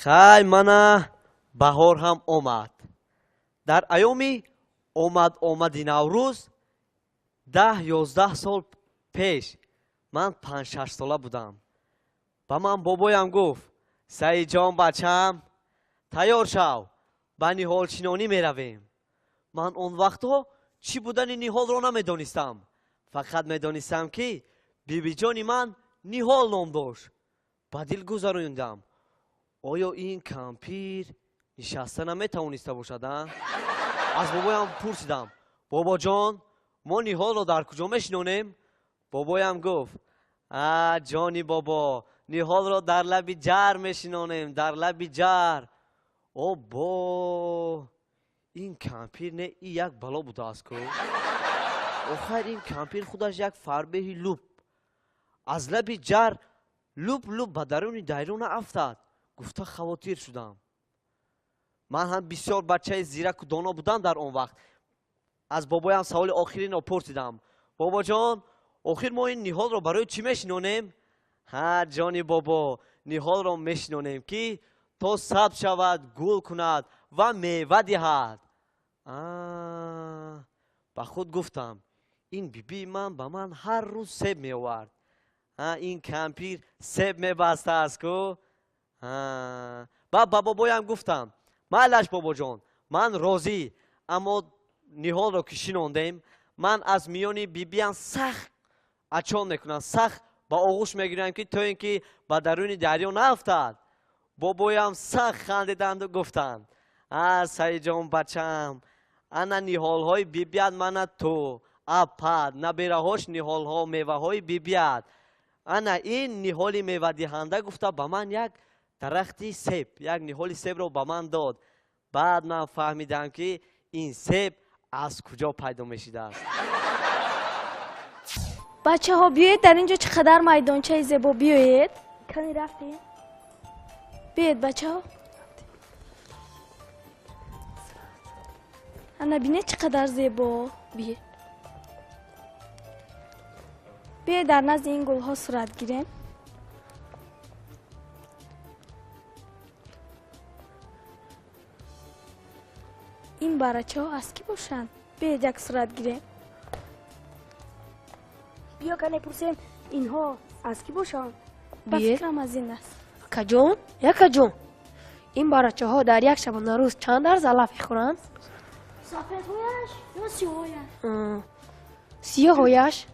خای منا بهار هم آمد. در ایامی آمدی نوروز 10-11 سال پیش من 5-6 ساله بودم. با من بابایم گفت سعید جان بچم تیار شو به نهال چینانی می رویم. من اون وقتا چی بودن نهال را نمیدانستم. فقط میدانستم که بیبی جانی من نهال نام داشت. با دل گذراندم آیا این کمپیر نشسته نمیتوانسته باشد؟ از بابایم پرسیدم بابا جان ما نهال را در کجا میشنانیم؟ بابایم گفت جانی بابا نهال را در لب جر میشنانیم، در لب جر. او با این کمپیر نه ای یک بلا بوده است که آخر این کمپیر خودش یک فربه لوب از لب جر لوب به درون دیرون افتاد. گفته خواتیر شدم. من هم بسیار بچه زیرک و دانا بودم در اون وقت. از بابایم سوال آخرین را پرسیدم بابا جان آخر ما این نهال را برای چی میشنانیم؟ جانی بابا نهال را میشنانیم که تا سبز شود گل کند و میوه دهد. با خود گفتم این بیبی من به من هر روز سیب می آورد. این کمپیر سیب می بسته است که با بابایم گفتم معلش بابا جان من راضی، اما نهال را که شناندیم من از میان بیبیان سخت اچان میکنم، سخت با آغوش میگیرم که تا اینکه به درون دریا نافتد. بابایم سخت خندیدند و گفتند سعید جان بچم انا نهال های بیبیات من تو اپد نبیره هاش نهال ها میوه های بیبیات. انا این نهال میوه دهنده گفته به من یک درختی سیب، یک نهال سیب رو به من داد. بعد من فهمیدم که این سیب از کجا پیدا میشده است. بچه ها بیایید در اینجا چقدر میدانچه زیبا بیایید. کمی رفتیم بیایید بچه ها. انا بینه چقدر زیبا. بیایید در نزد این گل ها صورت گیریم. این بارچه ها از کی باشند؟ بیایید یک صورت گیریم. بیا کنه پرسیم اینها از کی باشند؟ با فکرم از این است. کجان؟ یا کجان؟ این بارچه ها در یک شبانه روز چند درز علف میخورند؟ سفید هایش یا سیاه هایش؟ سیاه هایش؟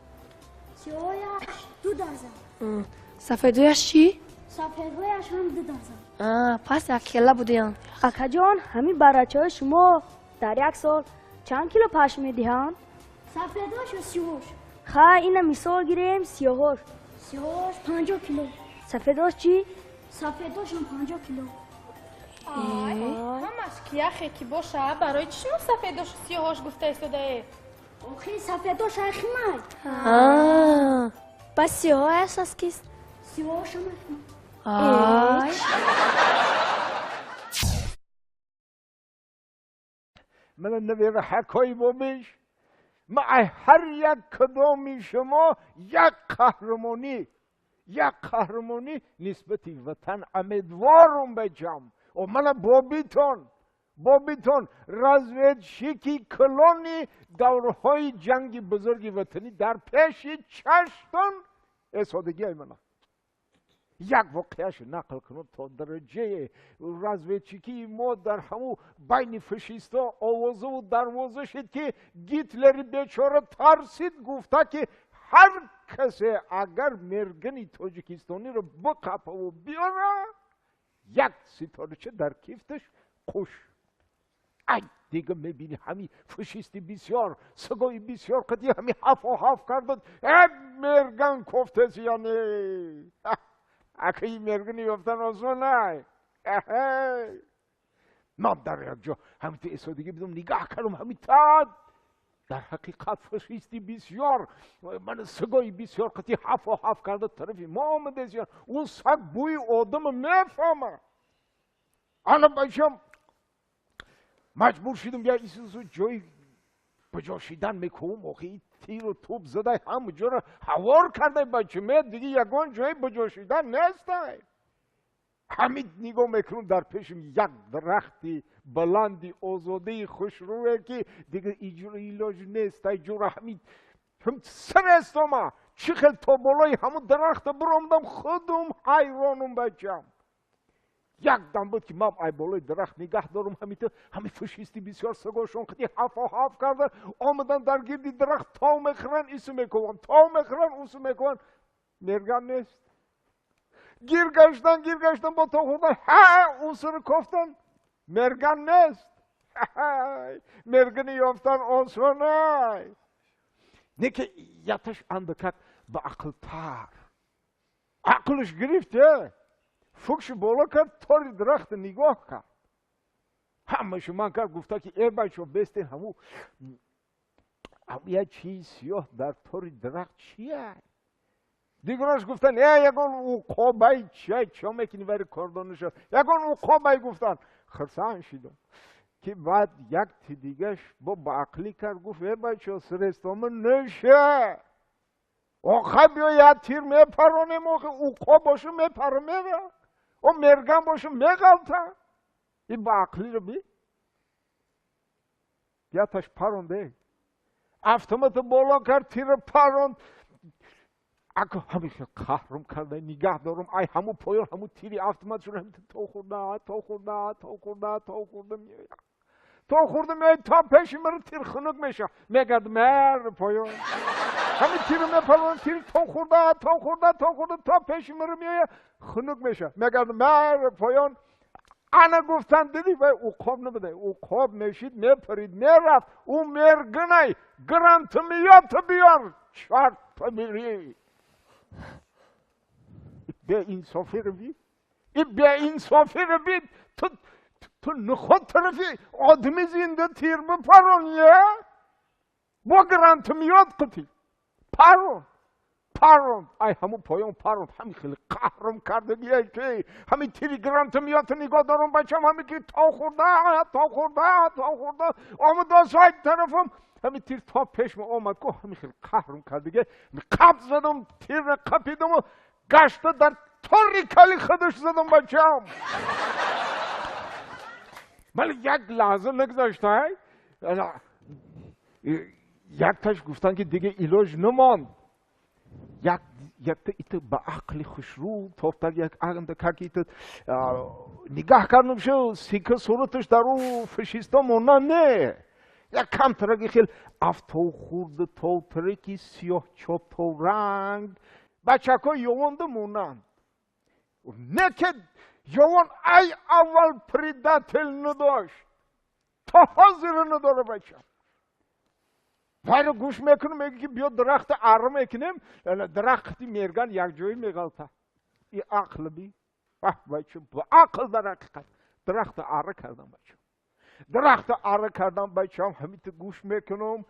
سیاه هایش 2 درصد. سفید هایش چی؟ سفید هایش هم 2 درصد. پس یک کله بودیم. اکا جان همین بارچه های شما در یک سال چند کیلو پشم میدهند؟ سفید هاش و سیاه هاش؟ اینه مثال گیریم سیاهاش. سیاهاش 50 کیلو. سفیداش چی؟ سفیداش هم 50 کیلو. همش کیخه که باشه برای چی شما سفیداش و سیاهاش گفته ایستاده؟ آخه سفیداش اخمه. پس سیاه هایش از کیست؟ سیاهاش هم اخمه. من نویر حکای بابیش مع هر یک کدامی شما یک قهرمانی نسبتی وطن امیدوارم بجم. و من بابیتون رزوید شیکی کلونی دورهای جنگ بزرگی وطنی در پیش چشتون اسادگی های من یک واقعیش نقل کنم تا درجه رزویدچیکی ما در همو بین فشیستا آوازه و دروازه شد که گیتلر بیچاره ترسید گفته که هر کسی اگر مرگنی تاجیکستانی رو بقپه و بیاره یک ستارچه در کیفتش خوش. ای دیگه میبینی همی فشیستی بسیار سگای بسیار قدی همی حف کردن مرگن کفته یعنی اکی مرگنی گفتن آسان نه. من در یک جا همین تو اسادگی بدم نگاه کردم همین تاد در حقیقت فشیستی بسیار من سگای بسیار قطعی حف کرده طرفی ما آمده زیان اون سگ بوی آدم میفهمه. انا باشم مجبور شدم بیا ایسوزو جای بجاشیدن میکنم. آخه تیر و توپ زده همونجا رو هوار کرده بچه دیگه یگان جای بجاشیدن نیسته. همین نگاه میکنم در پیشم یک درختی بلندی آزاده خوشروه که دیگه ایجور ایلاج نیست ایجور همین هم سر استما چی خیلی تا بالای همون درخت برامدم خودم حیرانم بچم یک دم بود که من ای بالای درخت نگه دارم همین فشیستی بسیار سگاشون خیلی حف کردن آمدن در گردی درخت تا میخرن ایسو میکنن تا میخرن اوسو میکنن مرگن نیست گیر گشتن با تا خوردن اوسو رو کفتن مرگن نیست مرگنی یافتن آسانه نه که یتش اندکت به عقل تر عقلش گرفته فکش بالا کرد تاری درخت نگاه کرد همه شما کرد گفته که ای بچه بستین همو یه چیز سیاه در تاری درخت چیه دیگرانش گفتن یکان او قابای چیه چه میکنی بری کردانش یکان او قابای گفتن خرسان شدم که بعد یک تی دیگهش با عقلی کرد گفت ای بچه سرستامه نشه آخه بیا یه تیر میپرانیم او قاب باشه میپره میره او مرگم باشه میغلطه این با عقلی رو بی یا تاش پرانده افتمت بالا کرد تیر پراند اگه همیشه قهرم کرده نگه دارم ای همو پایان همو تیری افتمت شده تا خورده میاد تا پیشی مرا تیر خنک میشه میگرد مر پایان همین تیر میپرون تیر تا خورده تا پیشی مرا میاد خنک میشه میگرد مر پایان انا گفتن دیدی و او خواب نبوده او خواب میشید میپرید میرفت او مرگنه گرانت میاد بیار چرت میری به انصافی رو بید این به انصافی رو بید تو نخود طرفی آدمی زنده تیر بپرون یه با گرانت میاد قطی پرون ای همون پایان پرون همین خیلی قهرم کرده بیایی که همین تیری گرانت میاد نگاه دارم بچم همین که تا خورده آمد سایت طرفم همین تیر تا پیش آمد که همین خیلی قهرم کرده بیایی قبض زدم تیر را قپیدم و گشته در طوری کلی خودش زدم بچم ولی یک لحظه نگذاشته یک تاش گفتن که دیگه ایلاج نماند یک تا ایت با عقل خوشرو توفتر یک عقل که ایت نگاه کردم شو سیکه صورتش در او فشیستا مونن نه یک کم ترکی خیل افتو خورده تو ترکی سیاه چوب تو رنگ بچه که یوانده مونن نه که یوان ای اول پریده تل نداشت تا حاضر نداره بچه ولی گوش میکنم میگه که بیا درخت اره میکنیم درختی میرگن یک جایی میغلطه این عقل بی بچه با عقل در حقیقت درخت اره کردم بچه درخت اره کردم بچه هم همین گوش میکنم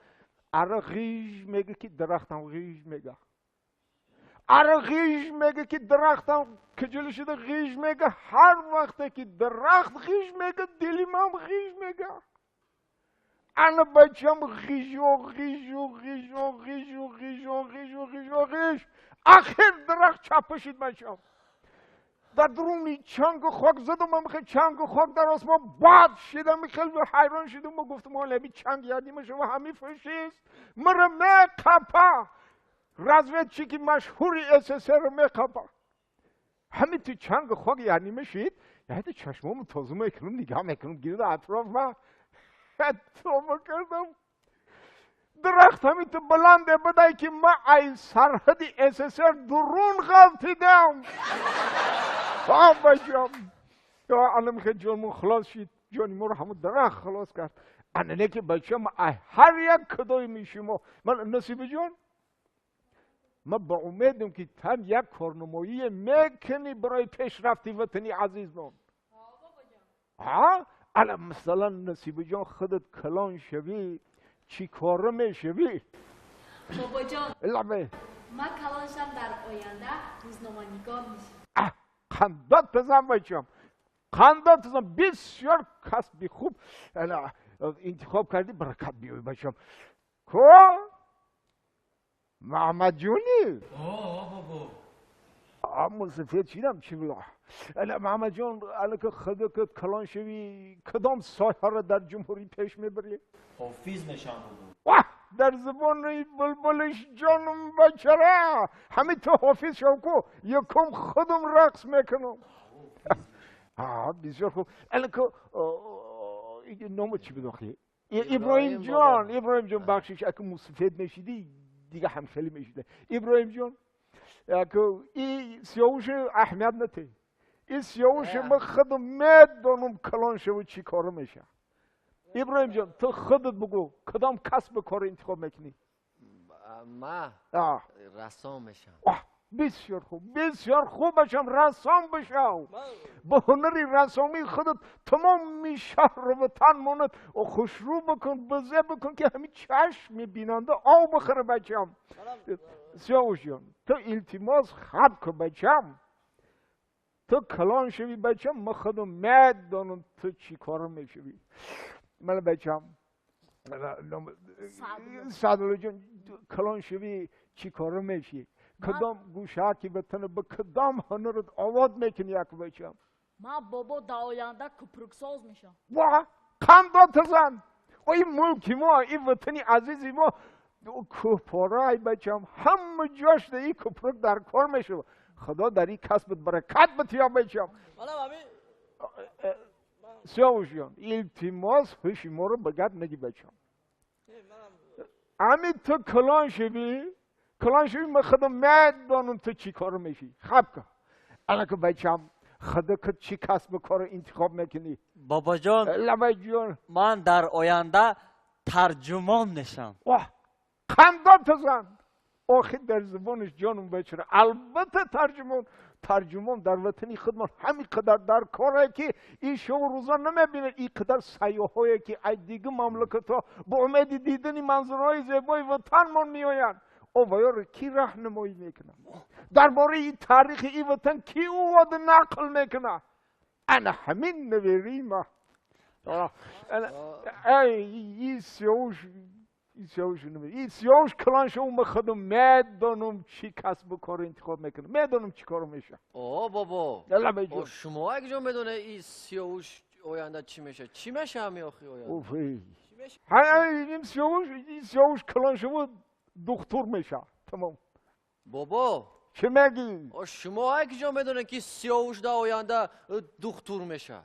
اره غیش میگه که درختم غیش میگه اره غیش میگه که درختم کجلی شده غیش میگه هر وقت که درخت غیش میگه دلیم هم غیش میگه انا بچم غیش آخر درخت چپشید بچم در درونی چنگ خاک زدم من خیلی چنگ خاک در آسمان باد شدم خیلی حیران شدم و گفتم حالا بی چنگ یادیم شما همی فشیست مرا میکپا رزویت چی که مشهوری SSR رو میکپا همین تو چنگ خاک یعنی میشید یعنی چشمام تازه میکنم نگاه میکنم گیرد اطراف و توبه کردم درخت همین تو بلنده بدای که من ای سرحدی SSR درون غلطیدم بچم یا الان خیلی جانمون خلاص شد جانی ما رو همون درخت خلاص کرد انه که بچم هر یک کدای میشیم من نصیب جان من با امیدم که تن یک کارنمایی میکنی برای پیشرفتی وطنی عزیزم ها الان مثلا نصیب جان خودت کلان شوی چی کاره میشوی بابا جان لبه من کلانشم در آینده روزنامه نگار میشم قندات بزن بچم قندات بزن بسیار کسبی خوب انتخاب کردی برکت بیوی بچم کو محمد جونی اما سفید چیدم چی بود؟ الا محمد جان الا که خدا که کلان شوی کدام سایه را در جمهوری پیش میبری؟ حافظ نشان بود. واه در زبان بلبلش جانم بچره همه تو حافظ شو کو یکم خودم رقص میکنم. بسیار خوب. الا که نام چی بود آخه؟ ابراهیم جان بخشش اگه مسفید میشیدی دیگه هم خیلی میشیده. ابراهیم جان اگه این سیاوش احمد نته این سیاوش ما خودم میدونم کلان شو چی کار میشه. ابراهیم جان تو خودت بگو کدام کسب کار انتخاب میکنی؟ ما رسام میشم. بسیار خوب باشم رسام بشم. با هنری رسامی خودت تمام شهر رو به تن ماند و خوشرو بکن بزه بکن که همین چشم بیننده آب بخوره بچم. سیاوش جان تو التماس خب که بچم تو کلان شوی بچم ما خودم میدانم تو چی کار میشوی. من بچم سعدالله جان کلان شوی چی کار میشی؟ کدام گوشه که بتونه به کدام هنرت آواز میکنی یک بچم؟ من بابا در آینده کپرک ساز میشم. واه قندات زن و این ملکی ما این وطنی عزیزی ما کپرای بچم همه جاش در این کپرک در کار میشه. خدا در این کسبت برکت بتیا بچم. سیاوش جان التماس خوش ما رو بگرد نگی بچم. امی تو کلان شوی من خدا میدانم تو چی کار میشی. خب که الان که بچم خدا که چی کسب کار انتخاب میکنی؟ بابا جان لبای جان من در آینده ترجمان نشم. واه خندات زن آخه در زبانش جانم بچره. البته ترجمان در وطنی خودمان همین قدر در کاره که این شو روزا نمیبینه این قدر سیاهایی که از دیگه مملکت ها با امید دیدن منظرهای زیبای وطن من میآیند او ویار کی راهنمایی میکنه درباره این تاریخ این وطن کی او نقل میکنه؟ انا همین نویریم. این سیاوش کلان شو ما خودم میدانم چی کسب و کار انتخاب میکنه میدانم چی کار میشه. بابا شما اگه جا میدونه این سیاوش آینده چی میشه؟ چی میشه همی آخی آینده؟ این سیاوش کلان شو دکتر میشه. تمام. بابا چه میگی؟ شما اگه جا میدونه که سیاوش در آینده دکتر میشه؟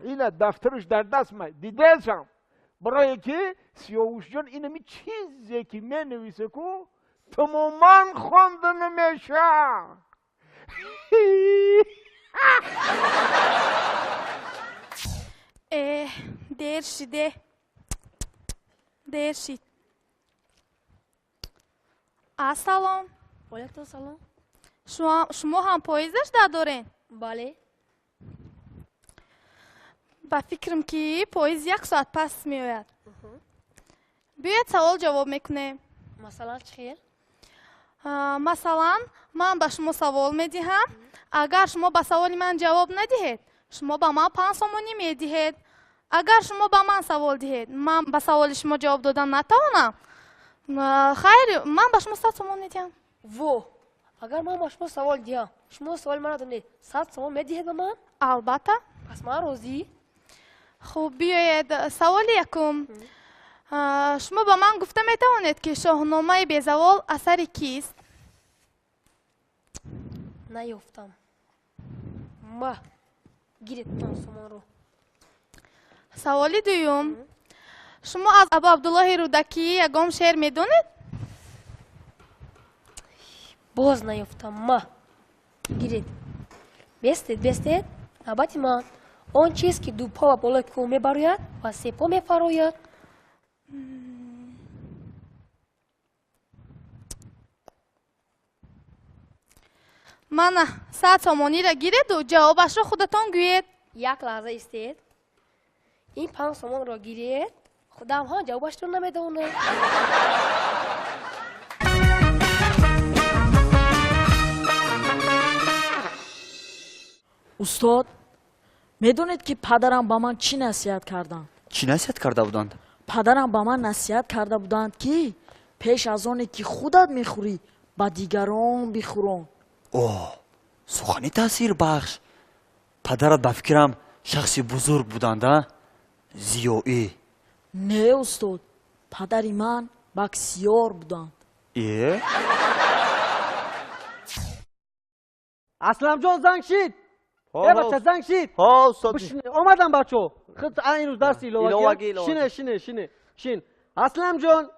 اینه دفترش در دست من دیدهشم برای که سیاوش جان اینمی چیزی که می نویسه که تماما خونده نمیشه. دیر شید. سلام. علیکم سلام. شما هم پاییزش دارین؟ بله. با فکرم که پاییز 1 ساعت پس میآید. بیاید سوال جواب میکنه. مثلا چیه؟ مثلا من به شما سوال میدهم. اگر شما به سوال من جواب ندهید شما به من 5 سومانی میدهید. اگر شما به من سوال دهید من به سوال شما جواب دادن نتوانم. خیر من به شما 100 سومون میدهم. اگر من به شما سوال دهم شما سوال من دادید 100 سومون میدهید به من؟ البته. پس من روزی. خب بیایید سوال یکم. شما به من گفته میتوانید که شاهنامه بیزوال اثر کیست؟ نیفتم. ما گیرید 5 سومون رو. سوالی دوم. شما از ابو عبدالله رودکی یگام شعر میدونید؟ باز نیفتم. ما گیرید. بستید نباتی من آن چیز که 2 پا و بالای کو میبراید و 3 پا میفراید. من 100 سومانی را گیرید و جوابش را خودتان گویید. یک لحظه ایستید. این 5 سومون را گیرید. خودم ها جوابش رو نمیدونه. استاد میدونید که پدرم با من چی نصیحت کردند؟ چی نصیحت کرده بودند؟ پدرم با من نصیحت کرده بودند که پیش از آنی که خودت میخوری با دیگران بخوران. اوه سخنی تاثیر بخش. پدرت به فکرم شخصی بزرگ بودند. زیایی. نه استاد، پدری من بسیار بودند. ایه؟ اسلم جان زنگ شید. ای بچه زنگ شید. ها استاد. اومدم بچه. خود این روز درس ایلواگی. شین. اسلم جان،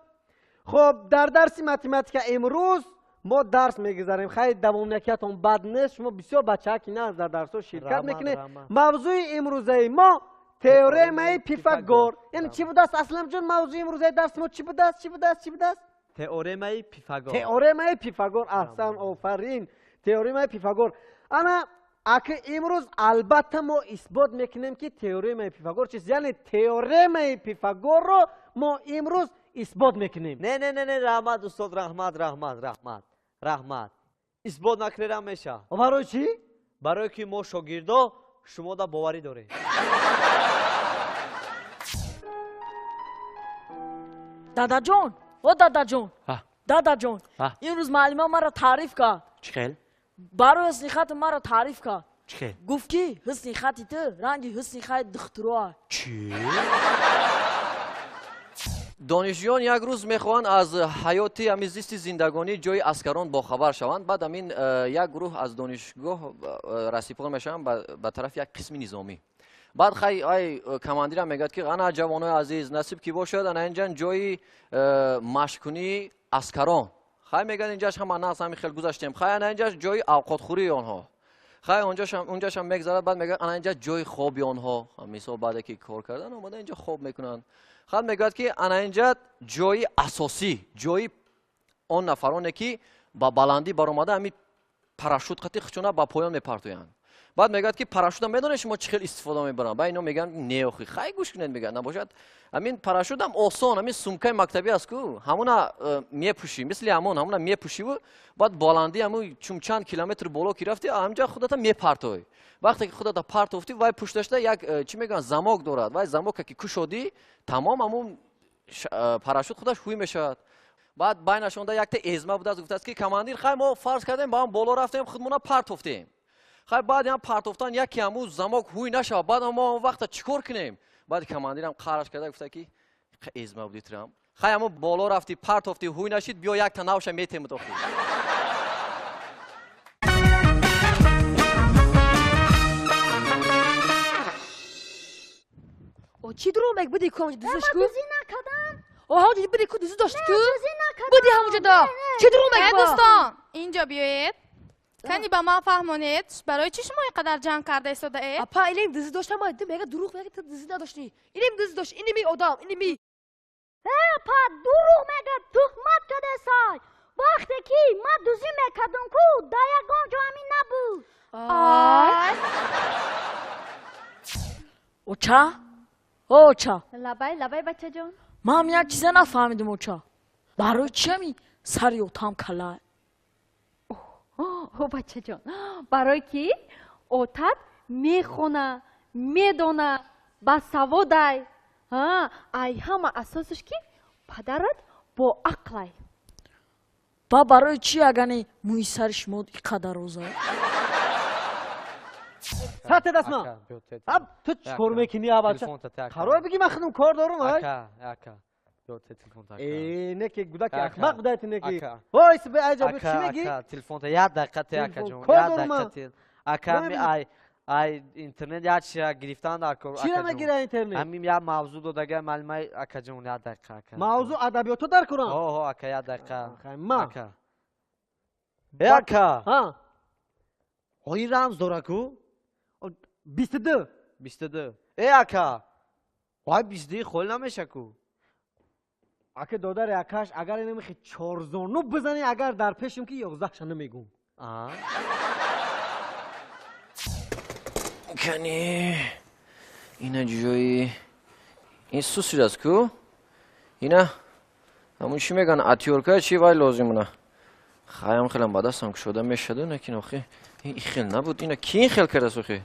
خب در درس متمتیک امروز ما درس میگذاریم. خیلی دوام نکیتون بد نیست. شما بسیار بچه که نه در درس ها شرکت میکنید. موضوع امروزه ما تئورم پیفاگور. یعنی چی بود است اسلم جان؟ موضوع امروزه درس ما چی بود است؟ تئورم پیفاگور. تئورم پیفاگور. احسن، آفرین. تئورم پیفاگور. انا اگه امروز البته ما اثبات میکنیم که تئورم پیفاگور چیست. یعنی تئورم پیفاگور رو ما امروز اثبات میکنیم. نه رحمت استاد، رحمت. اثبات نکردم میشه. برای چی؟ برای که ما شاگردا شما دا باوری داریم. دادا جان، دادا جان، این روز معلم مرا تعریف کرد. چخیل؟ برای حسن خط مرا تعریف کرد. چخیل؟ گفت که حسن خطی تو رنگی حسن خط دختروه. چی؟ دانشجویان یک روز میخواهند از حیات همین زیست زندگانی جای عسکران باخبر شوند. بعد همین یک گروه از دانشگاه رسیپار میشن به طرف یک قسم نظامی. بعد خیلی کماندیر میگه که انا جوانای عزیز نصیب کی باشد انا اینجا جای مشکنی عسکران. خیلی میگن اینجاش هم نه همین خیلی گذاشتیم. خیلی انا اینجا جای اوقات خوری آنها. خیلی اونجاش هم میگذره. بعد میگه انا اینجا جای خوابی آنها. مثلا بعد که کار کردن اومدن اینجا خواب میکنن. خیلی میگه که انا اینجا جای اساسی، جای آن نفرانه که با بلندی برآمده همین پاراشوت خطی خچونه با پایان میپرتویند. بعد میگه که پاراشوت هم میدونی شما چه خیلی استفاده میبرن. بعد اینا میگن نه اخی خیلی گوش کنید میگن نباشد. همین پاراشوت هم آسان، همین سومکای مکتبی است کو همونا میپوشی، مثل همونا میپوشی و بعد بلندی همون چند کیلومتر بالا کی رفتی همونجا خودت میپرتوی. وقتی که خودت پرتوفتی وای پشتش یک چی میگن زماک دارد. وای زماک که کشودی تمام همون پاراشوت خودش هوی میشد. بعد بینشون یک تا ازمه بود از گفته است که کماندیر خیلی ما فرض کردیم با هم بالا رفتیم خودمون پرتوفتیم. خیلی بعد هم پرتوفتن یکی همون زماک هوی نشه. بعد ما وقت چیکار کنیم؟ بعد کماندیر هم قرارش کرده گفته که ازمه بودی ترام. خیلی همون بالا رفتی پرتوفتی هوی نشید بیا یک تا نوش میتیم تو. او چی درو مگ بودی کام دوزش کو؟ دوزی نکردم. اوه دیدی بودی کو دوزی داشت کو؟ بودی همونجا دا. چی درو مگ با؟ دوستان اینجا بیایید. کنی با من فهمونید برای چی شما اینقدر جنگ کرده ایستاده اید؟ اپا اینم دوزی داشتم ما دیدم میگه دروغ میگه تو دوزی نداشتی. اینم دوزی داشت. اینمی آدم اینمی. اپا دروغ میگه تهمت شده سای. وقتی که ما دوزی میکردم کو دایگان جو همین نبود. اوچا لبای بچه جان. من هم یک چیزه نفهمیدم اوچا. برای چی همی سری اوتام کلای؟ او بچه جان برای کی اوتت میخونه میدونه با سوادای ای همه اساسش کی پدرت با عقلای. با برای چی اگنی موی سرش مود اینقدر روزه؟ ساعت دست ما اب تو چکار میکنی بچه؟ قرار بگی من خودم کار دارم اکا نه که گودا که احمق بوده نه که وایس به عجب چی میگی؟ اکا تلفن تا یاد دقیقه اکا جون اکا می ای اینترنت یاد چی گرفتن در کار چی نمیگیره اینترنت؟ همین یه موضوع دو دقیقه معلومه اکا جون یاد دقیقه موضوع ادبیاتو در کارم اوه اکا یاد دقیقه اکا اکا ها این رمز داره کو 22 ای اکا وای 22 خول نمیشه کو اکا دادر اکاش اگر نمیخی 4 زانو بزنی اگر در پیشم که 11 شنه میگم کنی اینا جوی این سوسیر است کو اینا همون چی میگن اتیورکا چی وای لازمونه خیام خیلی بد است هم که شده میشده نکین آخه این خیل نبود اینا کی این خیل کرده سوخی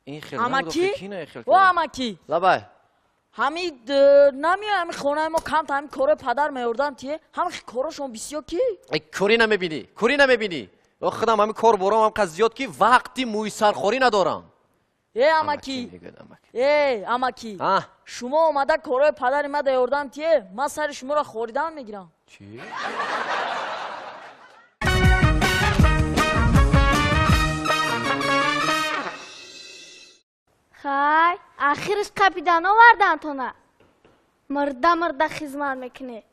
این خیل نبود آخه کی نه خیل کرده امکی لبای همین نمیه همین خونه ما کم تا همین کاره پدر میوردن تیه همین کاره شما بسیار کی ای کوری نمیبینی خودم همین کار برام هم قد زیاد که وقتی موی سرخوری ندارم. اماکی اماکی شما اومده کارهای پدر ما دیوردم تیه من سر شما را خوریدن میگیرم. چی؟ خای آخرش کپیدان آوردن تو نه مرده خدمت میکنه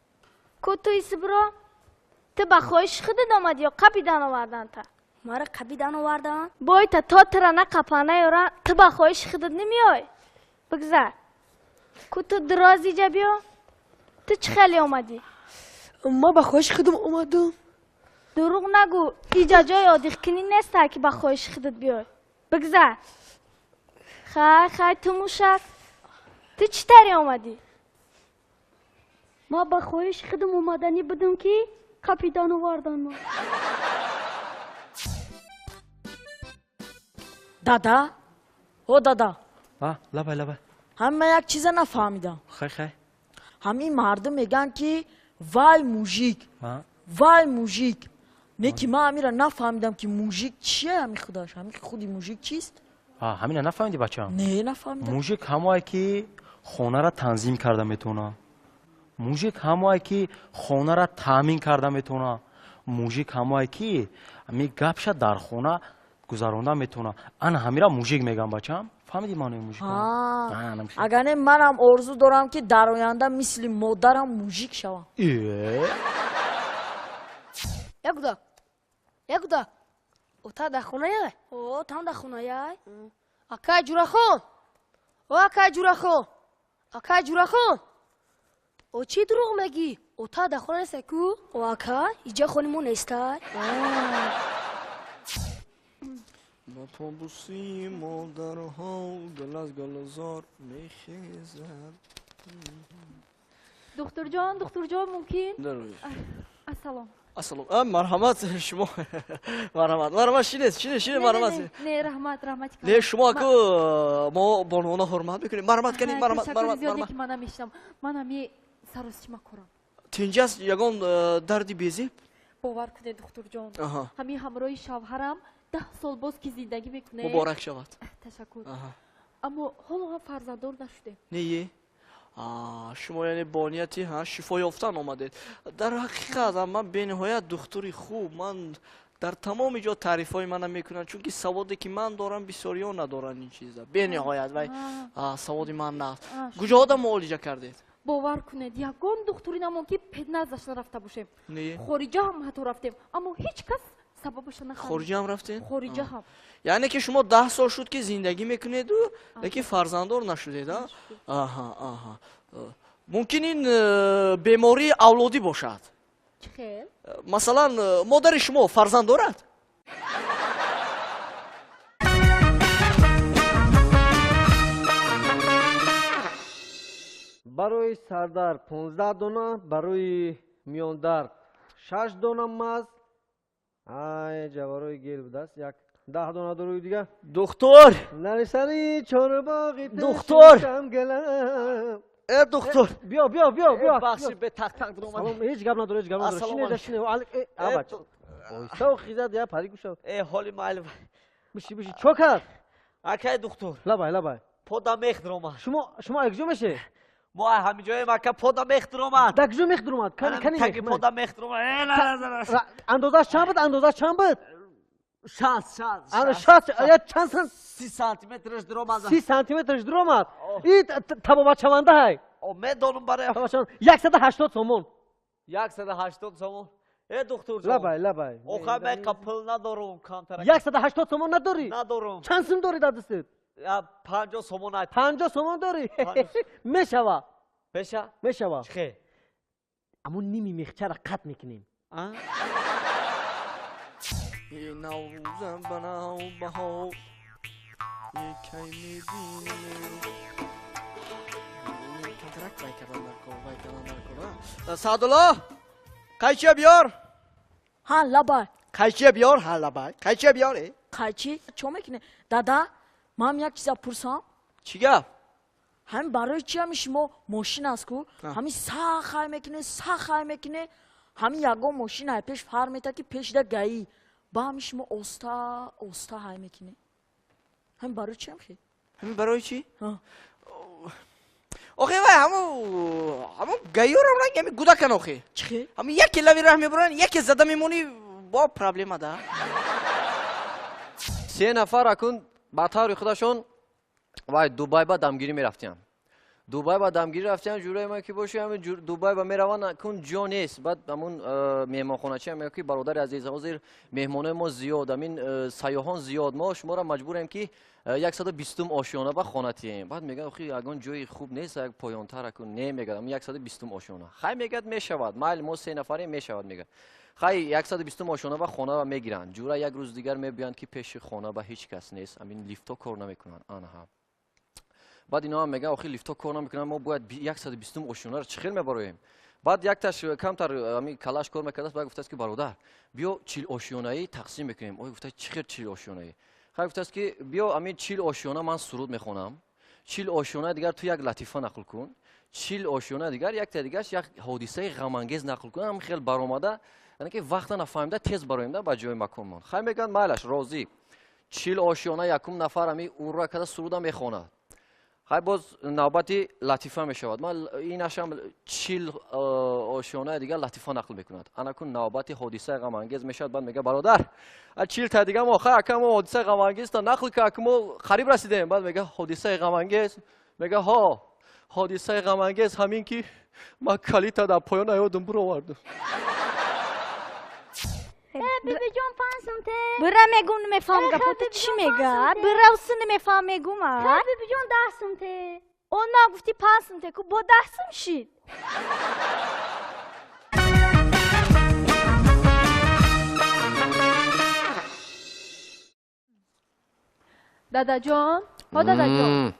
کو تو ایسی برو تو با خواهش خودت آمدی یا کپیدان آوردن تا مرا کپیدان آوردن بای تا ترا نکپانه یورا تو با خواهش خودت نمیای بگذار کو تو درازی جا بیا تو چه خیلی آمدی ما با خواهش خودم اومدم. دروغ نگو ایجا جای عادی کنی نیست که با خواهش خودت بیای بگذار خای تو موشک تو چی تری آمدی ما با خواهش خودم اومدنی بدم که کپیدان آوردن ما. دادا او دادا لبای همه یک چیز نفهمیدم. خی همین مردم میگن که وای موژیک وای موژیک نه که من همین را نفهمیدم که موژیک چیه همین خودش همین خودی موژیک چیست؟ همین نفهمیدی بچه‌ام؟ نه نفهمیدم. موژیک همونی که خونه را تنظیم کرده میتونه. موژیک همونی که خونه را تامین کرده میتونه. موژیک همونی که می گپش در خونه گذرانده میتونه. انا همین را موژیک میگم بچه‌ام. فهمیدی معنی موژیک؟ اگر نه منم آرزو دارم که در آینده مثل مادرم موژیک شوم. یکودا اوتا در خونه یه؟ او تام در خونه یای؟ اکای جورا خون اکای جورا خون او چی دروغ میگی؟ اوتا در خونه نیست کو؟ او اکای اینجا خونمون نیستای؟ با پابوسی مادرها گل از گلزار میخیزد. دکتر جان ممکن؟ دروی السلام. مرحمت شما. مرحمت شینه مرحمت. نه رحمت نه شما که ما بانوانا حرمت میکنیم. مرحمت کنیم مرحمت. که من نمیشتم من همی سراسچی مکرم. تینجاست یگان دردی بیزی؟ باور کنه دکتر جان همی همراه شوهرم 10 سال باز که زندگی میکنه. مبارک شود. تشکر. اما حالا فرزنددار نشده. نه شما یعنی بانیتی شفا یافتن آمدید. در حقیقت من به نهایت دکتری خوب من در تمام جا تعریف های من میکنن چون که سوادی که من دارم بسیاری ها ندارن این چیزا به نهایت وای سوادی من نه. کجا آدم معالجه کردید؟ باور کنید یگان دکتری نمون که پد نزدش نرفته باشیم. خارجه هم حتی رفتیم اما هیچ کس سببش نخواد. خارجه هم رفتین؟ خارجه هم. یعنی که شما 10 سال شد که زندگی میکنید و لیکن فرزنددار نشدید. ممکن این بیماری اولادی باشد. خیر. مثلا مادر شما فرزند دارد؟ برای سردر 15 دانه برای میاندر 6 دانه ماز ای جوارای گل بودست یک 10 دانه دروی دیگه دکتر نرسانی چارباغی دکتر ای دکتر بیا بخشی به تق سلام هیچ گپ نداره شینه آبچ تو خیزد یا پری گوشو حالی معلوم بشی چو کرد اکای دکتر لبای پودا مخ درومد شما اگزو میشه ما همین جای مکه پودا مخ درومد دگزو مخ درومد کنی تگی پودا مخ درومد اندازش چند بود شانس یا چند 30 سانتیمترش درومد 30 سانتیمترش درومد این تبابا چونده های میدونم برای 180 سومون 180 سومون دکتر جان لبای اوخه من کپل ندارم کانترکت 180 سومون نداری؟ ندارم چند سوم داری در دستت؟ 50 سومون ات 50 سومون داری؟ میشوه میشوه چه؟ اما نیمی میخچه را قط میکنیم نوزم بناو بهاو یکی میبینیم کنترکت وای کردن در کار سعدالله قیچه بیار لبای قیچه بیار لبای قیچه بیاره قیچه چو میکنه دادا من یک چیزا پرسم چی گفت؟ همین برای چی همین شما ماشین است کو همین سخای میکنه همین یگو ماشین های پیش فر میتا که پیش ده گایی با همی شما اوستا های میکنه. هم برای چی هم خیلی؟ همین برای چی؟ آخه وای همو گیور هم رنگ همی گودا کن آخه چی؟ همی یکی لوی راه میبرن یکی زده میمونی با پرابلم ده 3 نفر اکن با طور خودشون وای دوبای با دمگیری میرفتیم دوبای با دمگیری رفتیم جورای ما که باشه همین دوبای با میروان کن جا نیست بعد همون مهمانخانه چی هم که برادر عزیز حاضر مهمانای ما زیاد همین سیاحان زیاد ما شما را مجبوریم که 120 آشیانه با خانتیم بعد میگن آخه اگه جای خوب نیست یک پایان‌تر اکن نمیگم 120 آشیانه خیلی میگد میشود مال ما 3 نفره میشود میگه خیلی 120 آشیانه با خانه و میگیرن جورا یک روز دیگر میبیان که پیش خانه با هیچ کس نیست همین لیفتا کار نمیکنن آنها بعد اینا هم میگن آخه لیفتا کار نمیکنن ما باید 120 آشیانه رو چخیر میبریم بعد یک تاش کمتر همین کلاش کار میکرد بعد گفت است که برادر بیا 40 آشیانه ای تقسیم میکنیم او گفت چخیر 40 آشیانه ای خیلی گفت است که بیا همین 40 آشیانه من سرود میخونم 40 آشیانه دیگر تو یک لطیفه نقل کن 40 آشیانه دیگر یک تا دیگرش یک حادثه غم انگیز نقل کن هم خیلی برآمده یعنی که وقت نفهمیده تیز برایم ده با جای مکان خیلی میگن مالش راضی 40 آشیانه یکم نفر همی او را کده سرود میخونه خیلی باز نوبتی لطیفه میشود من اینش هم 40 آشیانه دیگر لطیفه نقل میکند انا کن نوبتی حادثه غم انگیز میشد بعد میگه برادر 40 تا دیگه ما آخر کم حادثه غم انگیز تا نقل که ما قریب رسیدیم بعد میگه حادثه غم انگیز میگه ها حادثه غم انگیز همین که ما کلیتا در پایان یادم برو آوردم بیبی جان پنسم ته برا میگون میفهم گفت چی میگه برا وسن میفهم میگم بیبی جان دستم ته اونا گفتی پنسم ته کو با دستم شید دادا جان ها دادا جان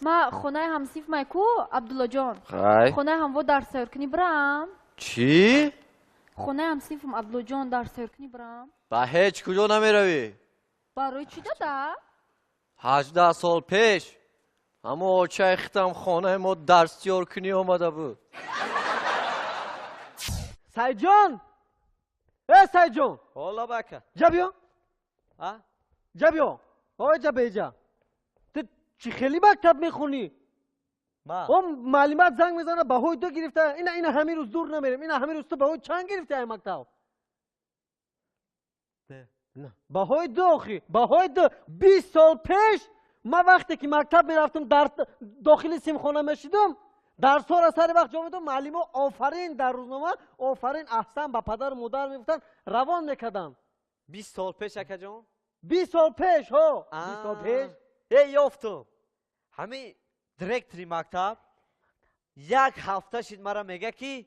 ما خونه همسیف میکو عبدالله جان خونه هم و در سرکنی برام چی؟ خونه همسیفم عبدالله جان در سرکنی برام با هیچ کجا نمیروی برای چی دادا؟ 18 سال پیش اما چه اختم خانه ما در سرکنی آمده بود سعید جان ای سعید جان حالا بکن جا بیا ها جا بیا آقای جا بیجا تو چی خیلی مکتب میخونی اون معلومات زنگ میزنه بهوی دو گرفته اینا همین روز دور نمیریم اینا همین روز تو بهوی چند گرفته ای مکتب نه بهوی دو اخی بهوی دو 20 سال پیش ما وقتی که مکتب میرفتم در داخل سیمخانه میشیدم درس ها را سر وقت جا میدم معلم ها آفرین در روزنامه آفرین احسن با پدر و مادر میگفتن روان میکردم 20 سال پیش اکا جان 20 سال پیش ها 20 سال پیش ای یافتم همین دیرکتری مکتب یک هفته شد مرا میگه که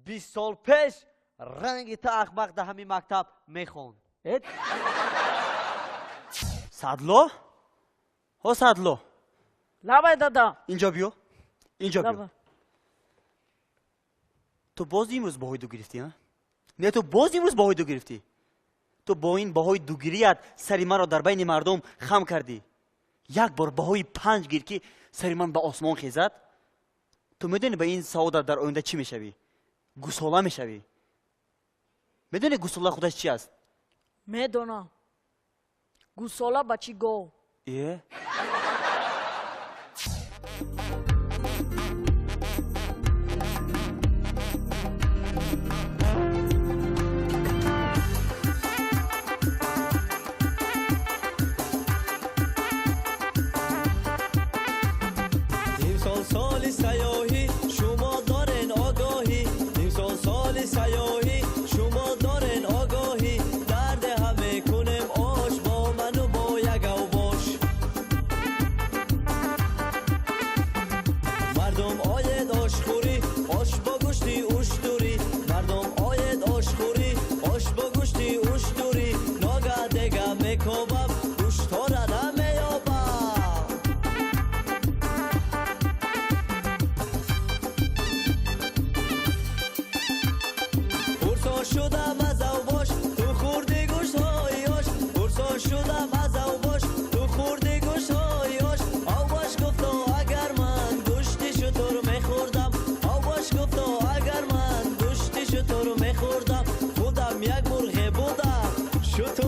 20 سال پیش رنگ تا اخبار در همین مکتب میخوند صدلو ها صدلو لبای دادا اینجا بیو اینجا بیو تو باز امروز باهای دو گرفتی ها؟ نه تو باز امروز باهای دو گرفتی تو با این باهای دوگیریت سری من را در بین مردم خم کردی یک بار باهای 5 گیر که سری من به آسمان خیزد تو میدونی به این سعادت در آینده چی میشوی؟ گوساله میشوی میدونی گوساله خودش چی است؟ میدونم گوساله بچی گو ایه؟ سال سیاهی شما دارین آگاهی نیم سال سیاهی شما دارین آگاهی درد همه کنیم آش با من و با یک او باش شو تو